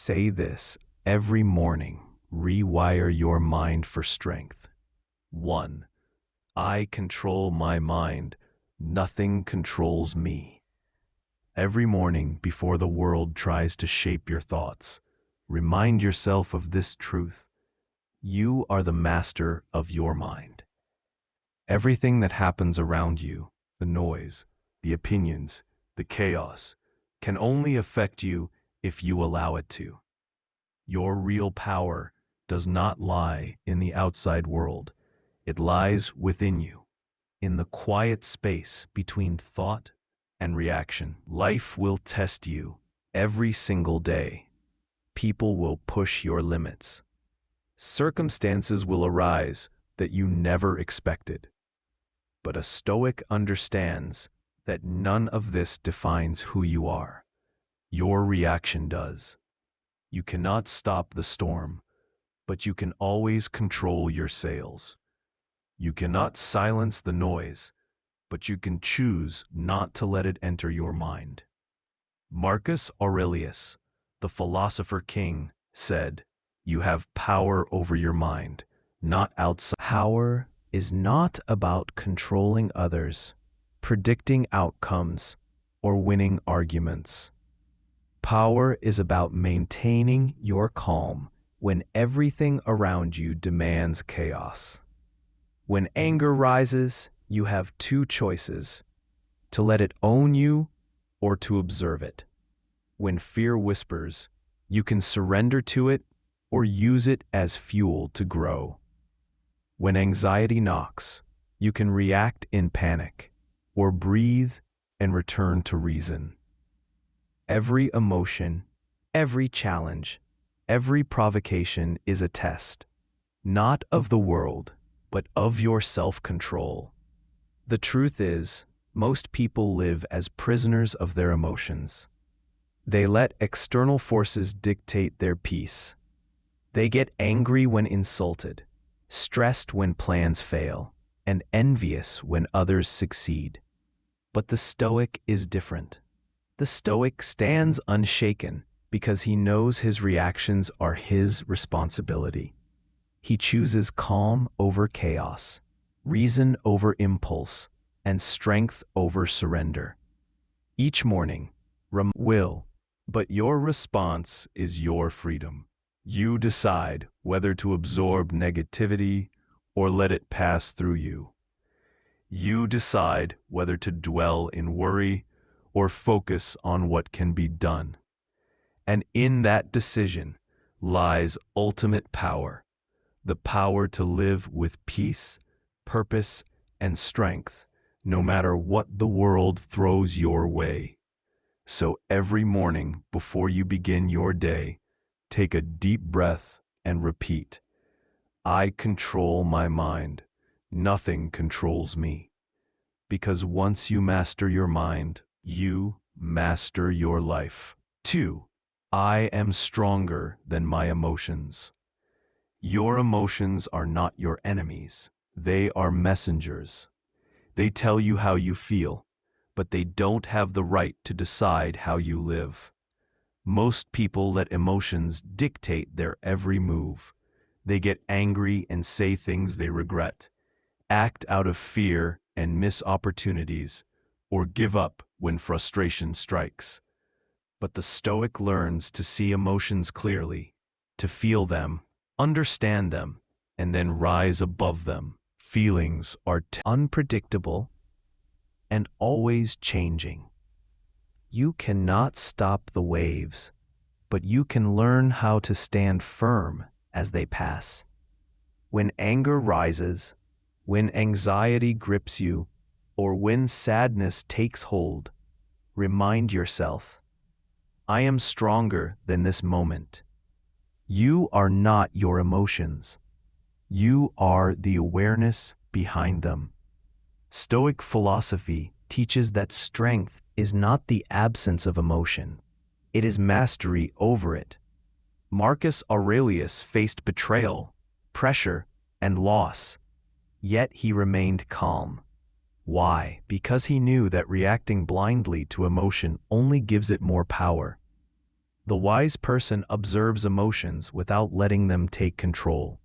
Say this every morning. Rewire your mind for strength. 1. I control my mind. Nothing controls me. Every morning before the world tries to shape your thoughts, remind yourself of this truth. You are the master of your mind. Everything that happens around you, the noise, the opinions, the chaos, can only affect you if you allow it to. Your real power does not lie in the outside world. It lies within you, in the quiet space between thought and reaction. Life will test you every single day. People will push your limits. Circumstances will arise that you never expected. But a Stoic understands that none of this defines who you are. Your reaction does. You cannot stop the storm, but you can always control your sails. You cannot silence the noise, but you can choose not to let it enter your mind. Marcus Aurelius, the philosopher king, said, "You have power over your mind, not outside." Power is not about controlling others, predicting outcomes, or winning arguments. Power is about maintaining your calm when everything around you demands chaos. When anger rises, you have two choices: to let it own you or to observe it. When fear whispers, you can surrender to it or use it as fuel to grow. When anxiety knocks, you can react in panic or breathe and return to reason. Every emotion, every challenge, every provocation is a test, not of the world, but of your self-control. The truth is, most people live as prisoners of their emotions. They let external forces dictate their peace. They get angry when insulted, stressed when plans fail, and envious when others succeed. But the Stoic is different. The Stoic stands unshaken because he knows his reactions are his responsibility. He chooses calm over chaos, reason over impulse, and strength over surrender. Each morning, will, but your response is your freedom. You decide whether to absorb negativity or let it pass through you. You decide whether to dwell in worry or focus on what can be done. And in that decision lies ultimate power, the power to live with peace, purpose, and strength, no matter what the world throws your way. So every morning before you begin your day, take a deep breath and repeat, "I control my mind. Nothing controls me." Because once you master your mind, you master your life. 2. I am stronger than my emotions. Your emotions are not your enemies. They are messengers. They tell you how you feel, but they don't have the right to decide how you live. Most people let emotions dictate their every move. They get angry and say things they regret, act out of fear and miss opportunities, or give up when frustration strikes. But the Stoic learns to see emotions clearly, to feel them, understand them, and then rise above them. Feelings are unpredictable and always changing. You cannot stop the waves, but you can learn how to stand firm as they pass. When anger rises, when anxiety grips you, or when sadness takes hold, remind yourself, I am stronger than this moment. You are not your emotions. You are the awareness behind them. Stoic philosophy teaches that strength is not the absence of emotion. It is mastery over it. Marcus Aurelius faced betrayal, pressure, and loss, yet he remained calm. Why? Because he knew that reacting blindly to emotion only gives it more power. The wise person observes emotions without letting them take control.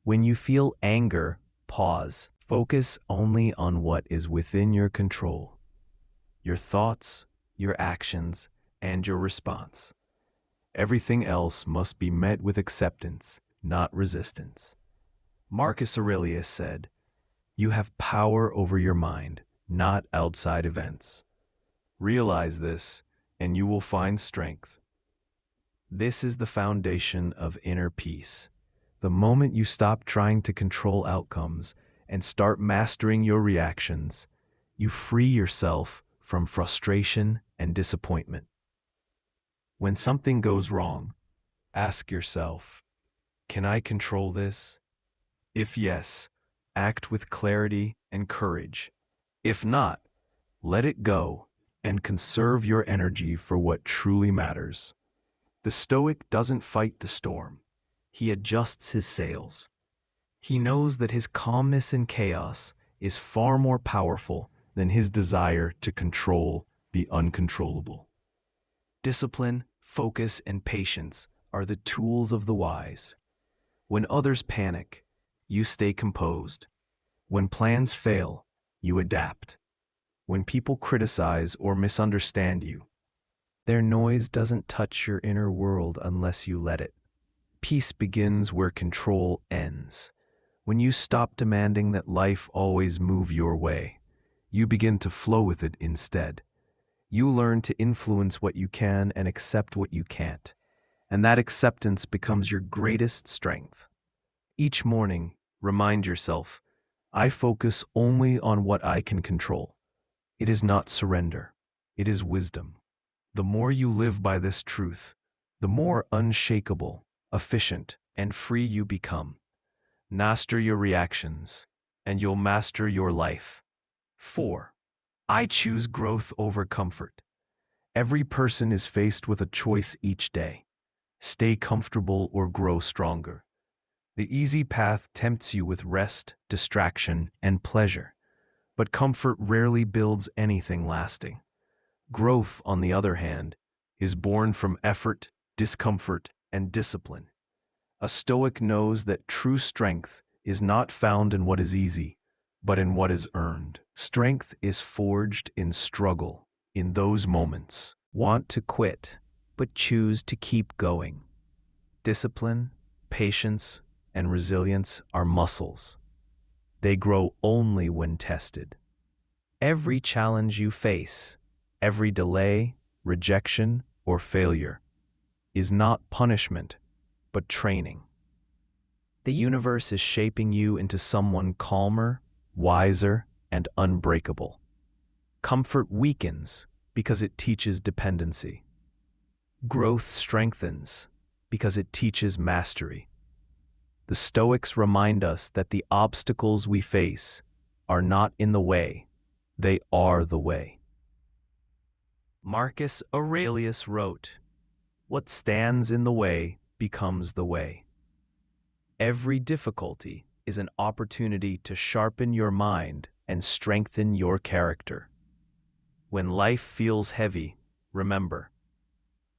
When you feel anger, pause. Focus only on what is within your control. Your thoughts, your actions, and your response. Everything else must be met with acceptance, not resistance. Marcus Aurelius said, "You have power over your mind, not outside events." Realize this, and you will find strength. This is the foundation of inner peace. The moment you stop trying to control outcomes and start mastering your reactions, you free yourself from frustration and disappointment. When something goes wrong, ask yourself, can I control this? If yes, act with clarity and courage. If not, let it go and conserve your energy for what truly matters. The Stoic doesn't fight the storm. He adjusts his sails. He knows that his calmness in chaos is far more powerful than his desire to control the uncontrollable. Discipline, focus, and patience are the tools of the wise. When others panic, you stay composed. When plans fail, you adapt. When people criticize or misunderstand you, their noise doesn't touch your inner world unless you let it. Peace begins where control ends. When you stop demanding that life always move your way, you begin to flow with it instead. You learn to influence what you can and accept what you can't. And that acceptance becomes your greatest strength. Each morning, remind yourself, I focus only on what I can control. It is not surrender. It is wisdom. The more you live by this truth, the more unshakable, efficient, and free you become. Master your reactions, and you'll master your life. 4. I choose growth over comfort. Every person is faced with a choice each day. Stay comfortable or grow stronger. The easy path tempts you with rest, distraction, and pleasure, but comfort rarely builds anything lasting. Growth, on the other hand, is born from effort, discomfort, and discipline. A Stoic knows that true strength is not found in what is easy, but in what is earned. Strength is forged in struggle, in those moments. Want to quit, but choose to keep going. Discipline, patience, and resilience are muscles. They grow only when tested. Every challenge you face, every delay, rejection, or failure is not punishment, but training. The universe is shaping you into someone calmer, wiser, and unbreakable. Comfort weakens because it teaches dependency. Growth strengthens because it teaches mastery. The Stoics remind us that the obstacles we face are not in the way, they are the way. Marcus Aurelius wrote, "What stands in the way becomes the way." Every difficulty is an opportunity to sharpen your mind and strengthen your character. When life feels heavy, remember,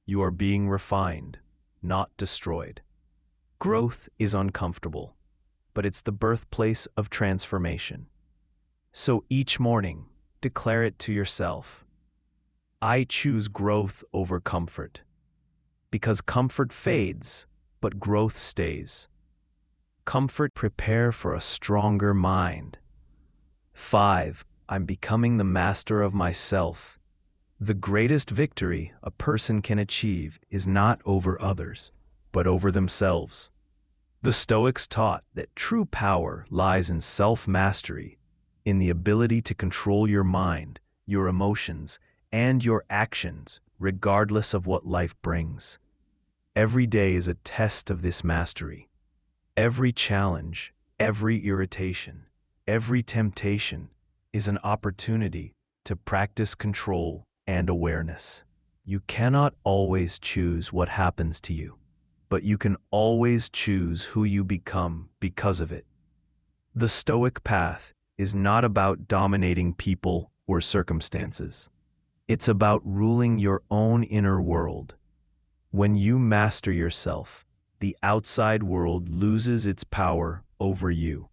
you are being refined, not destroyed. Growth is uncomfortable, but it's the birthplace of transformation. So each morning, declare it to yourself. I choose growth over comfort. Because comfort fades, but growth stays. Comfort prepare for a stronger mind. 5. I'm becoming the master of myself. The greatest victory a person can achieve is not over others, but over themselves. The Stoics taught that true power lies in self-mastery, in the ability to control your mind, your emotions, and your actions, regardless of what life brings. Every day is a test of this mastery. Every challenge, every irritation, every temptation is an opportunity to practice control and awareness. You cannot always choose what happens to you, but you can always choose who you become because of it. The Stoic path is not about dominating people or circumstances. It's about ruling your own inner world. When you master yourself, the outside world loses its power over you.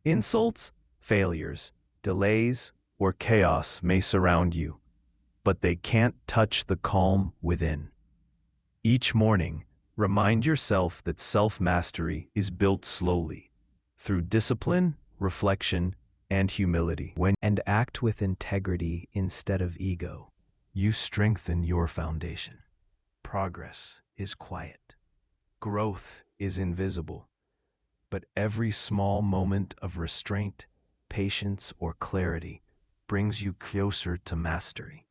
Insults, failures, delays, or chaos may surround you, but they can't touch the calm within. Each morning, remind yourself that self-mastery is built slowly, through discipline, reflection, and humility. And act with integrity instead of ego. You strengthen your foundation. Progress is quiet. Growth is invisible. But every small moment of restraint, patience, or clarity brings you closer to mastery.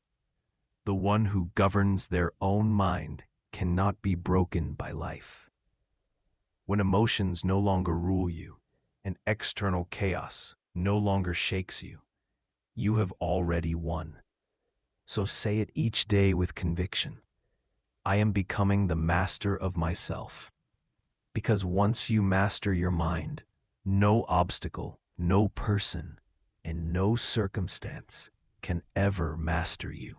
The one who governs their own mind cannot be broken by life. When emotions no longer rule you and external chaos no longer shakes you, you have already won. So say it each day with conviction. I am becoming the master of myself. Because once you master your mind, no obstacle, no person, and no circumstance can ever master you.